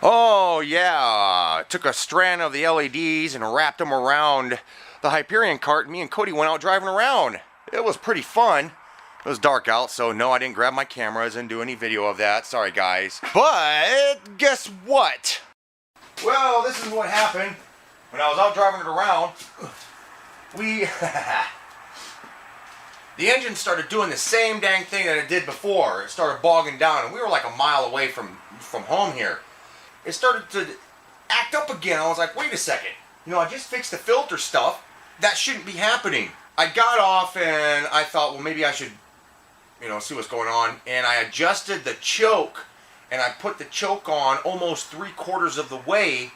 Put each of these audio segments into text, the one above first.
Oh yeah, took a strand of the LEDs and wrapped them around the Hyperion cart, and me and Cody went out driving around. It was pretty fun. It was dark out, so no, I didn't grab my cameras and do any video of that. Sorry guys. But guess what? Well, this is what happened when I was out driving it around. The engine started doing the same dang thing that it did before. It started bogging down, and we were like a mile away from home here. It started to act up again. I was like, wait a second. You know, I just fixed the filter stuff. That shouldn't be happening. I got off and I thought, well, maybe I should, you know, see what's going on. And I adjusted the choke, and I put the choke on almost 3/4 of the way,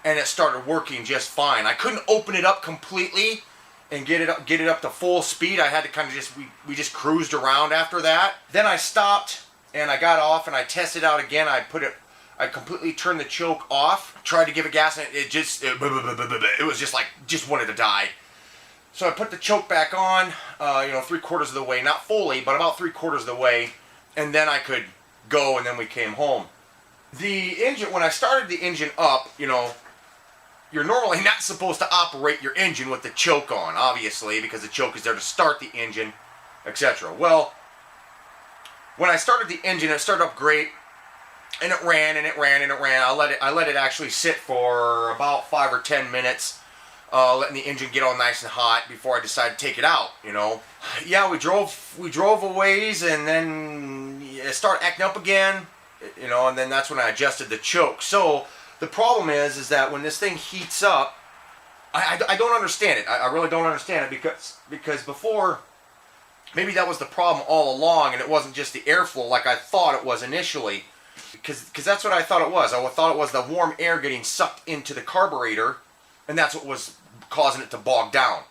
and it started working just fine. I couldn't open it up completely and get it up to full speed. I had to kind of just, we just cruised around after that. Then I stopped and I got off and I tested out again. I completely turned the choke off, tried to give it gas, and it was just like, just wanted to die. So I put the choke back on, you know, 3/4 of the way, not fully, but about 3/4 of the way, and then I could go, and then we came home. The engine, when I started the engine up, you know, you're normally not supposed to operate your engine with the choke on, obviously, because the choke is there to start the engine, etc. Well, when I started the engine, it started up great. And it ran and it ran and it ran. I let it actually sit for about 5 or 10 minutes, letting the engine get all nice and hot before I decided to take it out. You know, yeah, we drove a ways, and then it started acting up again. You know, and then that's when I adjusted the choke. So the problem is that when this thing heats up, I don't understand it. I really don't understand it because before, maybe that was the problem all along, and it wasn't just the airflow like I thought it was initially. Because that's what I thought it was. I thought it was the warm air getting sucked into the carburetor, and that's what was causing it to bog down.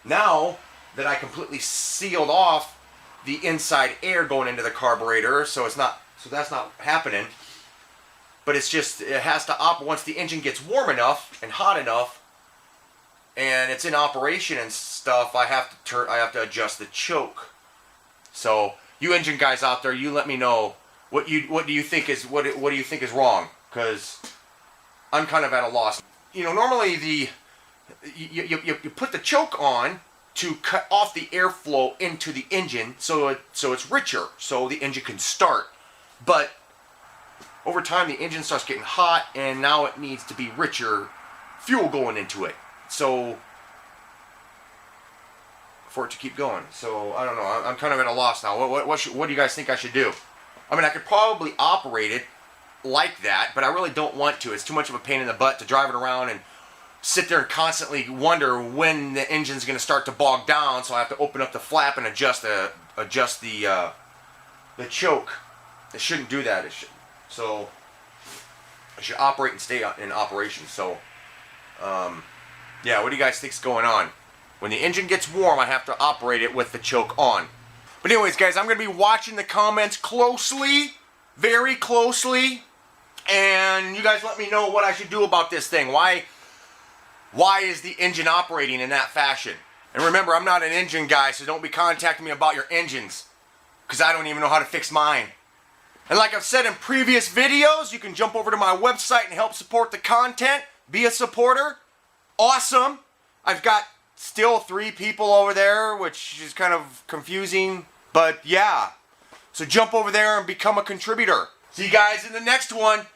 Now that I completely sealed off the inside air going into the carburetor, so that's not happening. But it's just, it has to operate once the engine gets warm enough and hot enough, and it's in operation and stuff. I have to adjust the choke. So you engine guys out there, you let me know. What do you think is wrong? Because I'm kind of at a loss. You know, normally you put the choke on to cut off the airflow into the engine, so it's richer, so the engine can start. But over time, the engine starts getting hot, and now it needs to be richer fuel going into it, so for it to keep going. So I don't know. I'm kind of at a loss now. What do you guys think I should do? I mean, I could probably operate it like that, but I really don't want to. It's too much of a pain in the butt to drive it around and sit there and constantly wonder when the engine's going to start to bog down, so I have to open up the flap and adjust the choke. It shouldn't do that. So I should operate and stay in operation. So, yeah, what do you guys think's going on? When the engine gets warm, I have to operate it with the choke on. But anyways, guys, I'm going to be watching the comments closely, very closely, and you guys let me know what I should do about this thing. Why is the engine operating in that fashion? And remember, I'm not an engine guy, so don't be contacting me about your engines, because I don't even know how to fix mine. And like I've said in previous videos, you can jump over to my website and help support the content. Be a supporter. Awesome. I've got still 3 people over there, which is kind of confusing, but yeah. So jump over there and become a contributor. See you guys in the next one.